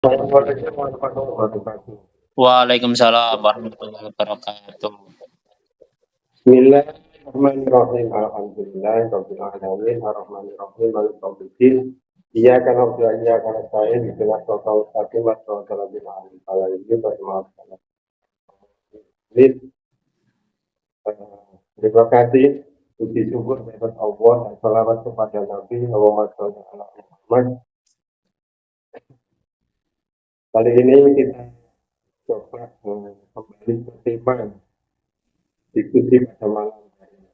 Assalamualaikum warahmatullahi wabarakatuh. Waalaikumsalam warahmatullahi wabarakatuh. Bismillahirrahmanirrahim. Alhamdulillahirabbil alamin arrahmanirrahim maliki yaumiddin. Iyyaka na'budu wa iyyaka nasta'in ihdinas siratal mustaqim siratal ladzina an'amta 'alaihim ghairil maghdubi 'alaihim. Terima kasih, puji syukur kepada Allah dan salawat kepada Nabi Muhammad SAW. Kali ini kita coba kembali ke tema diskusi pada malam hari ini.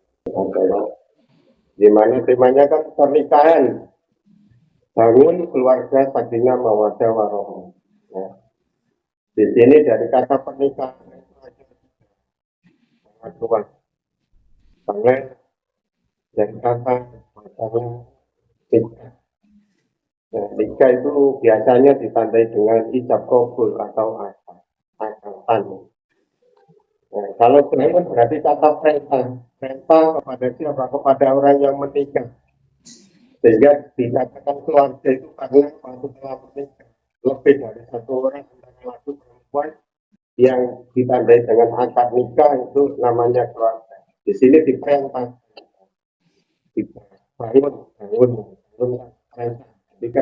Di mana temanya kan pernikahan, bangun keluarga sakinah mawaddah warahmah. Ya. Di sini dari kata pernikahan itu ada sangat luas. Karena dari kata masalah nikah. Nah, nikah itu biasanya ditandai dengan ijab kabul atau akad. Nah, kalau bangun berarti kata perintah, perintah kepada siapa? Kepada orang yang menikah. Sehingga dikatakan keluarga itu karena setelah menikah lebih dari satu orang antara laki perempuan yang ditandai dengan akad nikah itu namanya keluarga. Di sini diperintah, bangun perintah. Jadi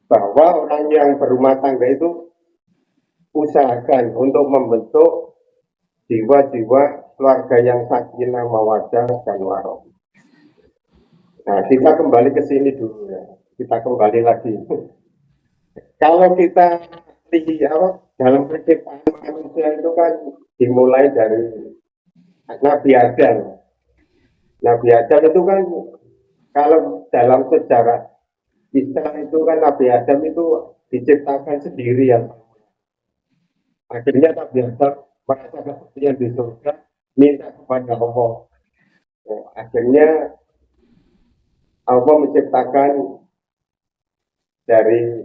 bahwa orang yang berumah tangga itu usahakan untuk membentuk jiwa-jiwa keluarga yang sakinah mawaddah dan warahmah. Nah, kita kembali ke sini dulu ya. Kita kembali lagi. Kalau kita lihat dalam penciptaan manusia itu kan dimulai dari Nabi Adam. Nabi Adam itu kan kalau dalam sejarah Islam itu kan Nabi Adam itu diciptakan sendiri ya. Akhirnya Nabi Adam merasa kesepian di surga, minta kepada Allah. Nah, akhirnya Allah menciptakan dari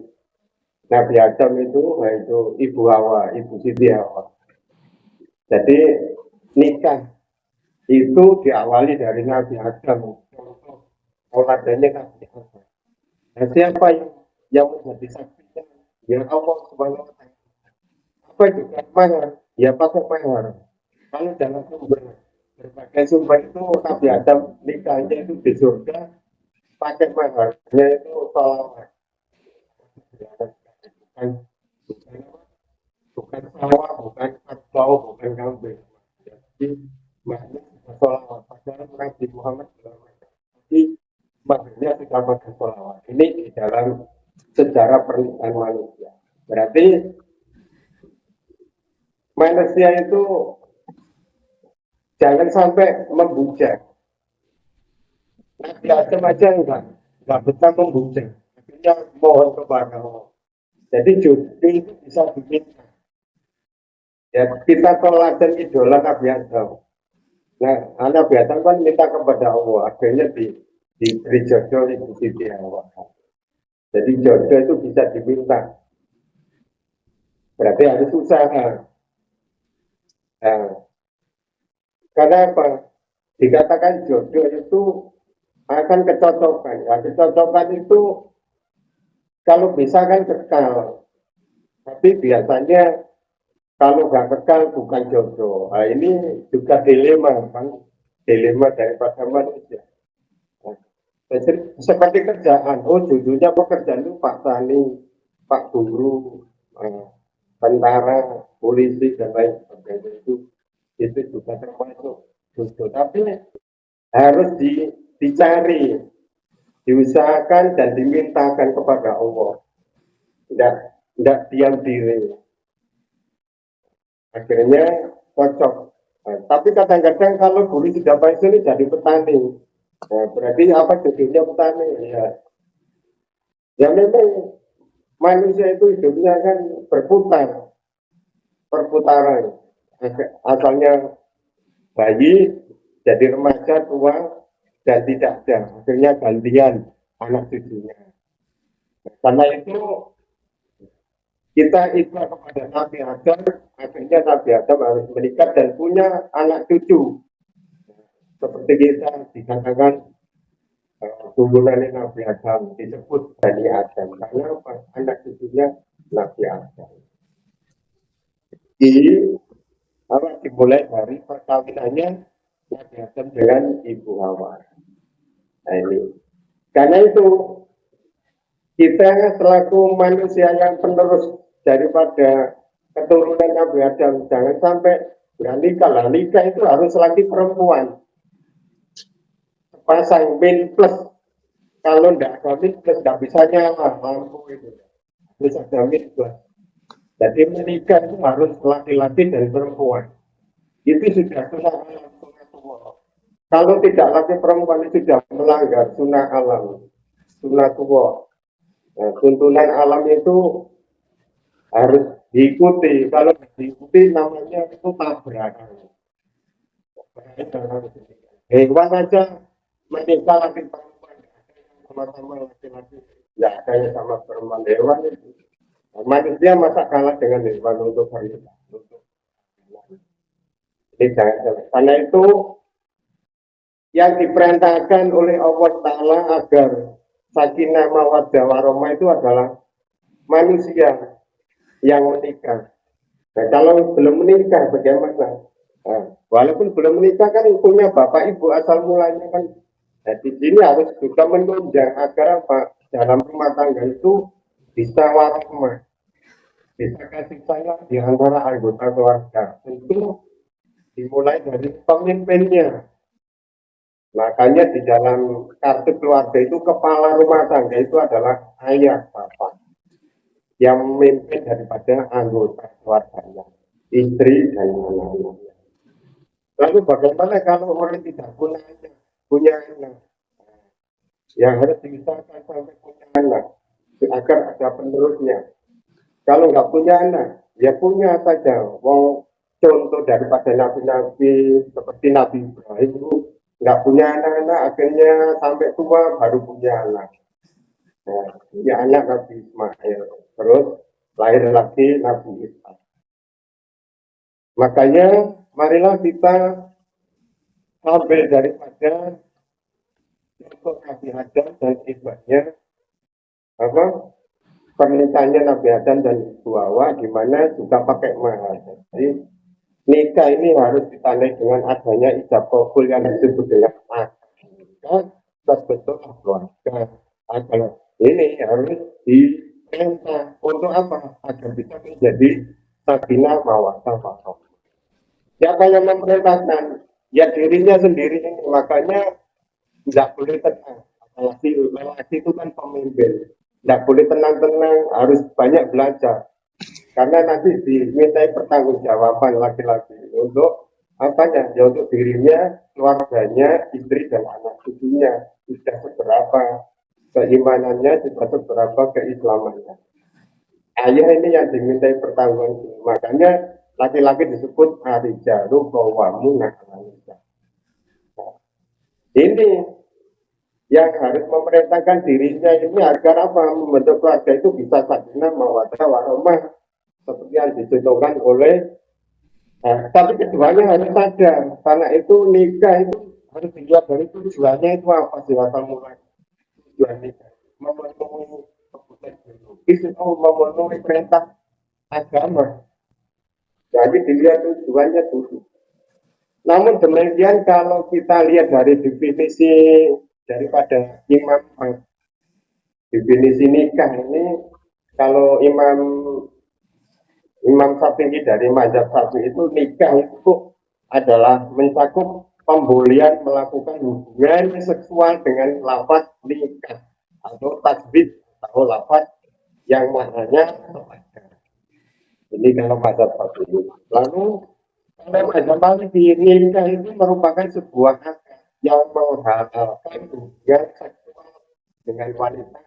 Nabi Adam itu, yaitu Ibu Hawa, Ibu Siti Hawa. Jadi nikah itu diawali dari Nabi Adam. Olahannya Nabi Adam. Nah, siapa yang menjadi saksinya? Ya Allah Subhanahu wa Ta'ala. Apa juga mahar? Ya pakai mahar. Kalau dalam berbagai sumber itu Nabi Adam nikahnya itu di surga pakai maharnya itu salawat. Bukan, bukan, bukan sawah, bukan kerbau, bukan kambing. Jadi maharnya salawat. Padahal Nabi Muhammad jadi maharnya sudah pakai salawat. Ini di dalam sejarah pernikahan manusia. Berarti manusia itu jangan sampai membujak. Nabi Adam aja enggak betah membujak. Akhirnya mohon kepada Allah. Jadi judi itu bisa diminta. Ya, kita teladan idola Nabi Adam. Nah, Nabi Adam kan minta kepada Allah. Akhirnya diberi jodoh Ibu Siti Allah. Jadi jodoh itu bisa diminta. Berarti harus usaha. Nah, karena apa? Dikatakan jodoh itu akan kecocokan. Ya, kecocokan itu kalau bisa kan kekal. Tapi biasanya kalau nggak kekal bukan jodoh. Nah, ini juga dilema, kan? Dilema daripada manusia. Nah, seperti kerjaan. Oh, jodohnya pekerjaan itu Pak Tani, Pak Guru, tentara, polisi, dan lain sebagainya itu juga termasuk jodoh. Tapi harus dicari, diusahakan dan dimintakan kepada Allah. Tidak diam diri. Akhirnya cocok. Nah, tapi kadang-kadang kalau guru sudah pensiun jadi petani. Nah, berarti apa jadinya petani? Ya memang manusia itu hidupnya kan berputar, perputaran. Asalnya bayi, jadi remaja, tua, dan tidak ada. Akhirnya gantian anak cucunya. Karena itu kita ikhlas kepada Nabi Adam, akhirnya Nabi Adam harus menikah dan punya anak cucu. Seperti kita dikatakan turunan Nabi Adam disebut Bani Adam. Karena apa? Anak cucunya Nabi Adam. Ini dimulai dari perkawinannya Nabi Adam dengan Ibu Hawa. Nah ini, karena itu kita selaku manusia yang penerus daripada keturunan Nabi Adam, jangan sampai nggak nikah lah. Nikah itu harus laki perempuan. Pasang min plus. Kalau nggak ada min plus nggak bisa nyala lampu itu. Bisa ada min plus. Jadi menikah itu harus laki-laki dan perempuan. Itu sudah sunnah alam, sunnah tua. Kalau tidak laki perempuan itu sudah melanggar sunnah alam, sunnah tua. Nah, tuntunan alam itu harus diikuti. Kalau diikuti namanya itu tabrakan. Hewan aja menikah laki perempuan, sama-sama laki-laki, nggak ada sama perempuan. Hewan itu. Nah, manusia masa kalah dengan hewan untuk hari ini? Jadi jangan. Karena itu yang diperintahkan oleh Allah Ta'ala agar sakinah mawaddah warahmah itu adalah manusia yang menikah. Nah, kalau belum menikah bagaimana? Nah, walaupun belum menikah kan punya bapak ibu asal mulanya kan. Nah, di sini harus juga menunjang agar apa? Dalam rumah tangga itu bisa warahmah, bisa kasih sayang di antara anggota keluarga. Tentu dimulai dari pemimpinnya. Makanya di dalam kartu keluarga itu kepala rumah tangga itu adalah ayah bapak yang memimpin daripada anggota keluarganya, istri dan anak-anaknya. Lalu bagaimana kalau orang tidak punya anak? Yang harus diusahakan sampai punya anak agar ada penerusnya. Kalau nggak punya anak, ya punya saja. Wong contoh daripada nabi-nabi seperti Nabi Ibrahim itu nggak punya anak-anak, akhirnya sampai tua baru punya anak. Nah, punya anak Nabi Ismail, terus lahir lagi Nabi Ishak. Makanya marilah kita ambil daripada contoh Nabi Adam dan ibunya apa pernikahannya Nabi Adam dan Ibu Hawa di mana juga pakai mahar. Jadi nikah ini harus ditandai dengan adanya ijab kabul yang disebut dengan akad terbentuk keluarga. Agar ini harus diperintah untuk apa? Agar bisa menjadi sakinah mawaddah warahmah. Siapa yang memerintahkan? Ya dirinya sendiri ini. Makanya nggak boleh tenang. Lelaki itu kan pemimpin. Nggak boleh tenang-tenang, harus banyak belajar. Karena nanti dimintai pertanggungjawaban laki-laki untuk apanya? Ya untuk dirinya, keluarganya, istri dan anak cucunya sudah seberapa keimanannya, sudah seberapa keislamannya. Ayah ini yang dimintai pertanggungjawaban. Makanya laki-laki disebut arijalu qawamun 'alan nisa. Ini yang harus memerintahkan dirinya ini agar apa? Membentuk keluarga itu bisa sakinah mawaddah warahmah seperti yang dicontohkan oleh tapi keduanya harus sadar karena itu nikah itu harus dilihat dari tujuannya itu apa sih asal mulai tujuan nikah memenuhi kebutuhan biologis atau memenuhi perintah agama. Jadi dilihat tujuannya dulu. Namun demikian kalau kita lihat dari definisi daripada imam definisi nikah ini kalau Imam Syafi'i dari mazhab Syafi'i itu nikah itu adalah mencakup pembolehan melakukan hubungan seksual dengan lafaz nikah atau tasbih atau lafaz yang maknanya ini kalau mazhab Syafi'i. Lalu kalau mazhab Maliki nikah itu merupakan sebuah akad yang menghalalkan hubungan seksual dengan wanita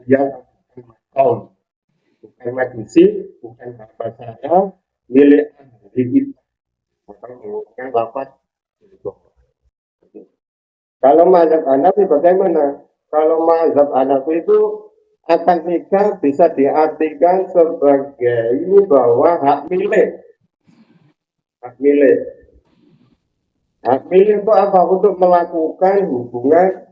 yang kaum bukan majusi, bukan bapak saya, milik ahli kita. Atau menggunakan lapat. Kalau mazhab Hanafi bagaimana? Kalau mazhab Hanafi itu akad nikah bisa diartikan sebagai bahwa hak milik. Hak milik. Hak milik itu apa? Untuk melakukan hubungan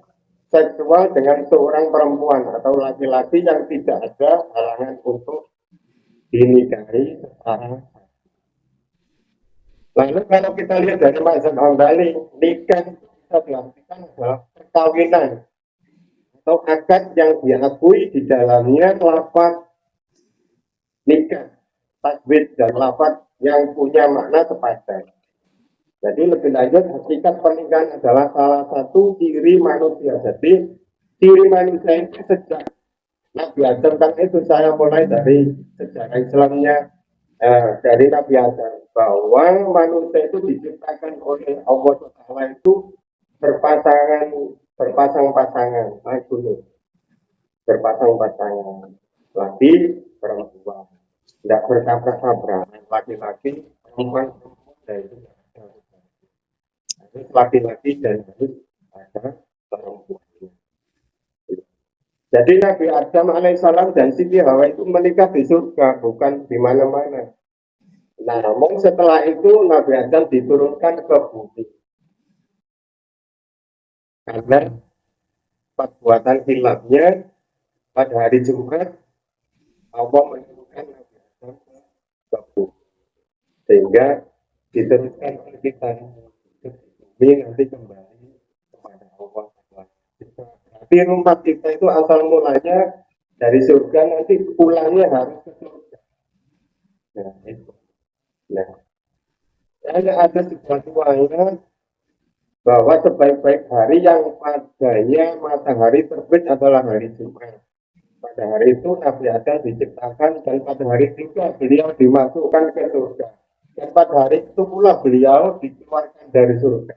seksual dengan seorang perempuan atau laki-laki yang tidak ada halangan untuk dinikahi secara. Lalu kalau kita lihat dari mazhab Hambali, nikah itu bisa diartikan adalah perkawinan atau akad yang diakui di dalamnya lafaz nikah, tajwid dan lafaz yang punya makna sepadan. Jadi lebih lanjut, hakikat pernikahan adalah salah satu ciri manusia. Jadi ciri manusia itu sejak Nabi Adam kan itu saya mulai dari sejarah Islamnya dari Nabi Adam bahwa manusia itu diciptakan oleh Allah Taala itu berpasang-pasangan, berpasang-pasangan, laki perempuan, tidak bertabrak-tabrak, laki-laki perempuan dan itu harus laki-laki dan harus ada perempuan. Jadi Nabi Adam alaihissalam dan Siti Hawa itu menikah di surga, bukan di mana-mana. Nah, namun setelah itu Nabi Adam diturunkan ke bumi. Karena perbuatan hilafnya pada hari Jumat, Allah menurunkan Nabi Adam ke bumi. Sehingga diteruskan oleh kita ke bumi nanti kembali kepada Allah. Tapi rumah kita itu asal mulanya dari surga, nanti pulangnya harus ke surga. Nah, itu. Nah, ada sebuah riwayat bahwa sebaik-baik hari yang padanya matahari terbit adalah hari Jumat. Pada hari itu Nabi Adam diciptakan dan pada hari itu beliau dimasukkan ke surga. Dan pada hari itu pula beliau dikeluarkan dari surga.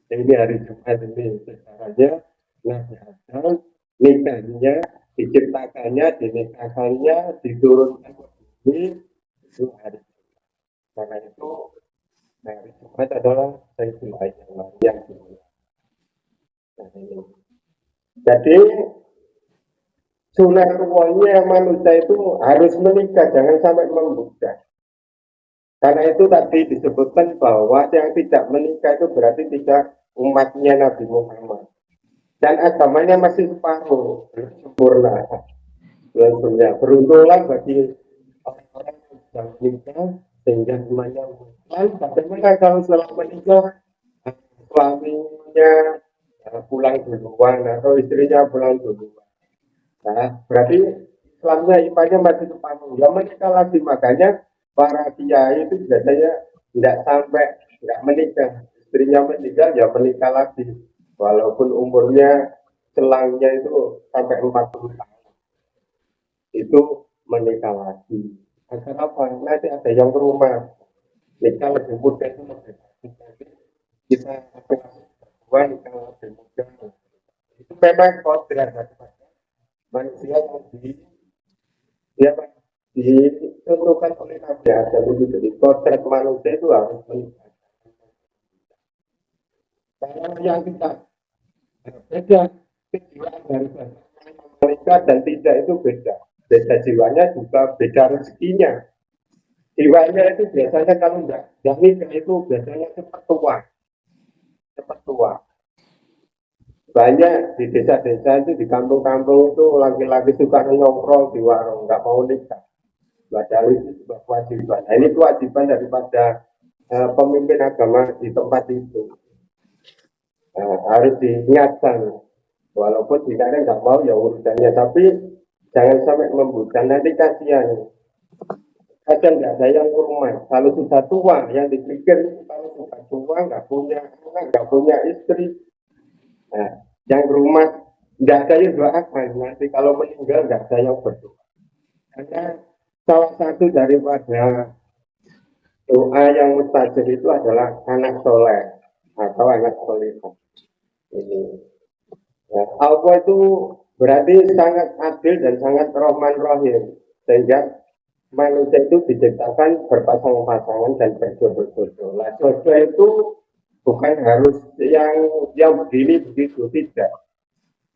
Ini hari Jumat ini sejarahnya Nabi Adam nikahnya, diciptakannya, dinikahkannya, diturunkan ke bumi itu hari Jumat. Karena itu hari Jumat adalah Sayyidul Ayyam yang dimulai. Nah, ini. Jadi sunnah ruwanya manusia itu harus menikah, jangan sampai membudak. Karena itu tadi disebutkan bahwa yang tidak menikah itu berarti tidak umatnya Nabi Muhammad. Dan agamanya masih separuh, belum sempurna. Beruntunglah bagi orang-orang yang sudah menikah sehingga semuanya bukan. Bagaimana kalau setelah menikah suaminya pulang duluan atau istrinya pulang duluan? Nah, berarti Islamnya imannya masih separuh. Ya menikah lagi, makanya para kiai itu biasanya tidak sampai tidak menikah. Istrinya meninggal ya menikah lagi. Walaupun umurnya selangnya itu sampai 40 tahun. Itu menikah lagi. Agar apa? Nanti ada yang ke rumah. Nikah lebih mudah itu lebih bagus. Jadi kita berdua nikah lebih mudah. Itu memang kodrat manusia yang ditentukan oleh Nabi Adam itu. Jadi kodrat manusia itu harus menikah. Kalau yang kita beda kejiwaan dari menikah dan tidak itu beda. Beda jiwanya juga beda rezekinya. Jiwanya itu biasanya kalau enggak nikah itu biasanya cepat tua. Cepat tua. Banyak di desa-desa itu, di kampung-kampung itu laki-laki suka nongkrong di warung, nggak mau nikah. Padahal itu sebuah kewajiban. Nah, ini kewajiban daripada pemimpin agama di tempat itu. Harus diingatkan. Walaupun jika nggak mau ya urusannya, tapi jangan sampai membuka, nanti kasihan. Kadang nggak ada yang rumah, kalau sudah tua, yang dipikir kalau sudah tua nggak punya anak, nggak punya istri. Nah, yang rumah nggak ada yang doakan, nanti kalau meninggal nggak ada yang berdoa. Karena salah satu daripada doa yang mustajab itu adalah anak soleh atau anak solehah. Ini. Nah, Allah itu berarti sangat adil dan sangat rahman rahim, sehingga manusia itu diciptakan berpasang-pasangan dan berjodoh-jodoh. Nah, jodoh itu bukan harus yang begini begitu, tidak.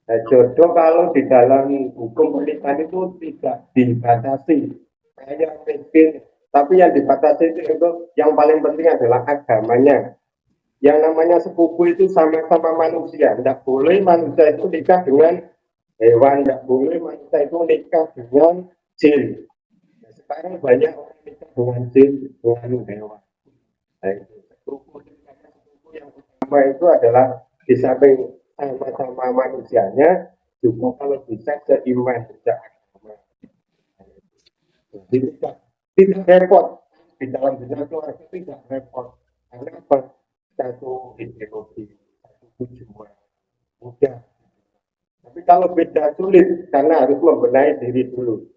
Nah, jodoh kalau di dalam hukum pernikahan itu tidak dibatasi, kayak miskin. Tapi yang dibatasi itu yang paling penting adalah agamanya. Yang namanya sepupu itu sama-sama manusia. Tidak boleh manusia itu nikah dengan hewan, tidak boleh manusia itu nikah dengan jin. Sekarang banyak orang nikah dengan jin, dengan dewa. Nah, itu sepupu yang utama itu adalah di samping sama-sama manusianya, juga kalau bisa seiman sejak agama. Jadi tidak repot di dalam dunia keluarga, tidak repot. Karena apa? Satu ideologi, satu tujuan, mudah. Tapi kalau beda sulit karena harus membenahi diri dulu.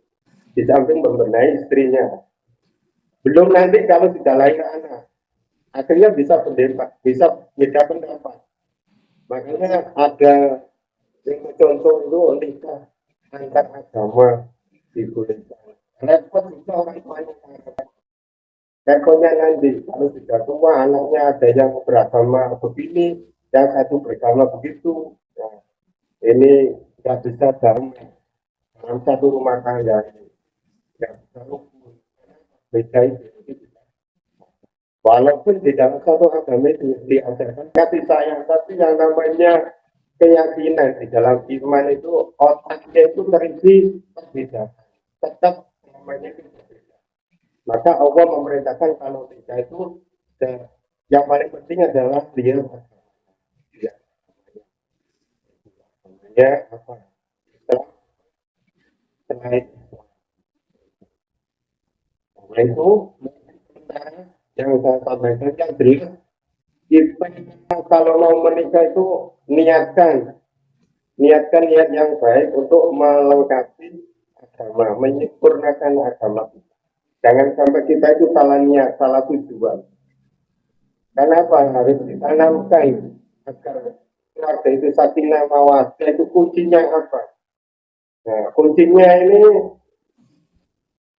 Di samping membenahi istrinya. Belum nanti kalau sudah lahir anak, akhirnya bisa berdebat, bisa beda pendapat. Makanya ada yang contoh itu nikah antar agama dibolehkan. Repot juga orang tuanya. Repotnya nanti kalau sudah tua anaknya ada yang beragama begini, yang satu beragama begitu. Nah, ini nggak bisa dalam satu rumah tangga ini. Nggak bisa rukun. Beda itu. Walaupun di dalam satu agama itu diajarkan kasih sayang, tapi yang namanya keyakinan di dalam iman itu otaknya itu terisi berbeda. Tetap namanya itu berbeda. Maka Allah memerintahkan kalau tidak itu yang paling penting adalah dia ya, namanya apa? Selain itu yang saya sampaikan yang jelas kita kalau mau menikah itu niatkan niat yang baik untuk melengkapi agama, menyempurnakan agama. Jangan sampai kita itu salah niat, salah tujuan. Karena apa? Harus ditanamkan agar keluarga itu sakinah mawaddah itu kuncinya apa? Nah, kuncinya ini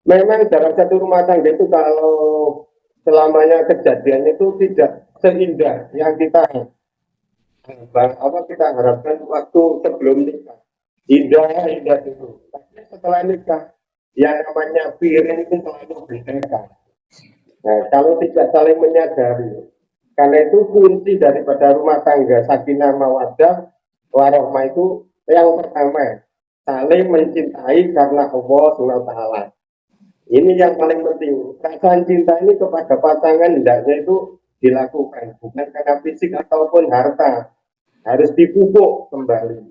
memang dalam satu rumah tangga itu kalau selamanya kejadian itu tidak seindah yang kita kita harapkan waktu sebelum nikah. Indah itu. Tapi setelah nikah, yang namanya piring itu selalu berbeda. Nah, kalau tidak saling menyadari, karena itu kunci daripada rumah tangga sakinah mawaddah warohmah itu yang pertama saling mencintai karena Allah Subhanahu Taala. Ini yang paling penting. Perasaan cinta ini kepada pasangan hendaknya itu dilakukan bukan karena fisik ataupun harta, harus dipupuk kembali.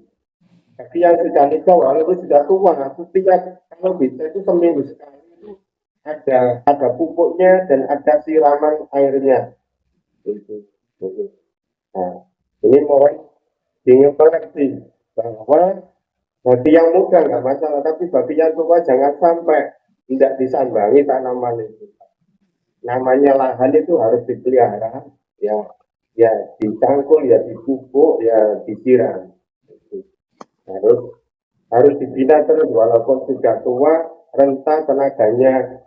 Tapi yang sudah nikah walaupun sudah tua, setiap kalau bisa itu seminggu sekali itu ada pupuknya dan ada siraman airnya. Itu. Nah, ini mohon mengerti bahwa bagi yang muda nggak masalah, tapi bagi yang tua jangan sampai tidak disambangi tanaman itu. Namanya lahan itu harus dipelihara, ya, ya dicangkul, ya dipupuk, ya disiram. harus harus dibina terus walaupun sudah tua renta tenaganya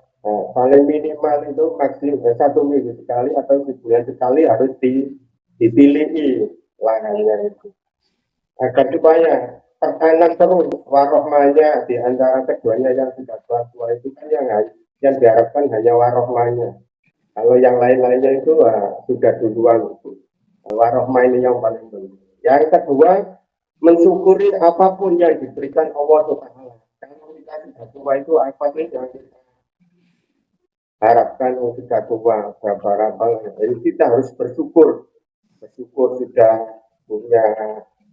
paling minimal itu maksimum 1 minggu sekali atau sebulan sekali harus dipilih lahannya itu agar supaya tertanam terus warohmanya di antara keduanya yang sudah tua itu kan yang diharapkan hanya warohmanya. Kalau yang lain-lainnya itu sudah duluan itu. Warohmah ini yang paling penting. Yang kedua, mensyukuri apapun yang diberikan Allah Subhanahu. Kalau kita sudah tua itu apa sih yang kita harapkan untuk sudah tua berapa. Jadi kita harus bersyukur. Bersyukur sudah punya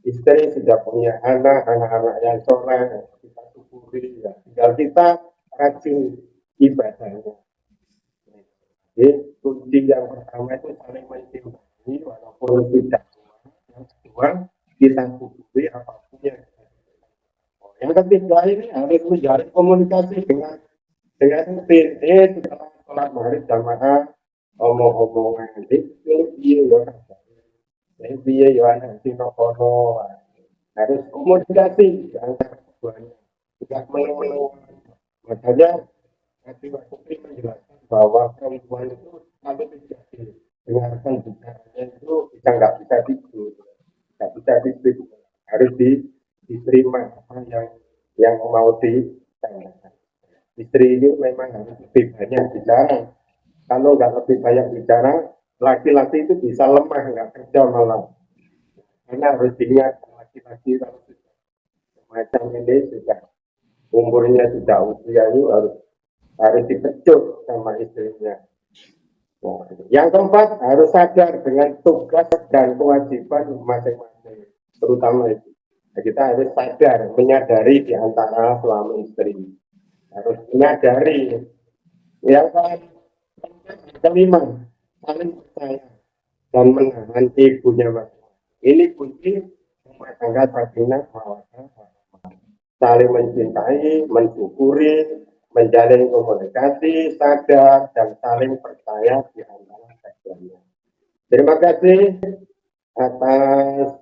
istri, sudah punya anak-anak yang soleh, kita syukuri. Ya. Tinggal kita rajin ibadahnya. Jadi kunci yang pertama itu saling mencintai walaupun tidak tua. Yang kedua kita syukuri apapun yang yang ketiga ini harus menjalin komunikasi dengan rutin. Setelah sholat maghrib jamaah omong-omongan ini piye ya piye ya anak sinokono harus komunikasi antara keduanya tidak melulu makanya Hati Putri menjelaskan bahwa perempuan itu kalau tidak didengarkan bicaranya itu kita nggak bisa tidur, nggak bisa tidur, harus diterima apa yang mau ditanyakan. Istri ini memang harus lebih banyak bicara. Kalau nggak lebih banyak bicara, laki-laki itu bisa lemah, nggak kerja malam. Karena harus diingat laki-laki kalau sudah semacam ini sudah umurnya sudah usia itu harus harus dipecut sama istrinya. Nah, yang keempat harus sadar dengan tugas dan kewajiban masing-masing, terutama itu. Nah, kita harus sadar, menyadari di antara suami istri. Harus menyadari. Yang kelima, saling percaya dan menahan egonya masing-masing. Ini kunci rumah tangga sakinah mawaddah saling mencintai, mensyukuri, menjalin komunikasi, sadar, dan saling percaya di antara keduanya. Terima kasih atas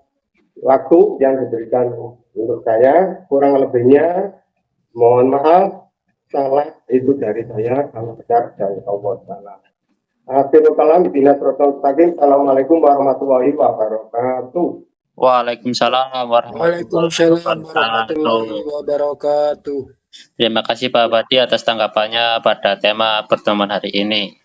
waktu yang diberikan untuk saya. Kurang lebihnya, mohon maaf, salah itu dari saya, kalau benar dari Allah Ta'ala. Akhirul kalam, Assalamualaikum warahmatullahi wabarakatuh. Waalaikumsalam warahmatullahi Waalaikumsalam warahmatullahi wabarakatuh. wabarakatuh. Terima kasih Pak Badi atas tanggapannya pada tema pertemuan hari ini.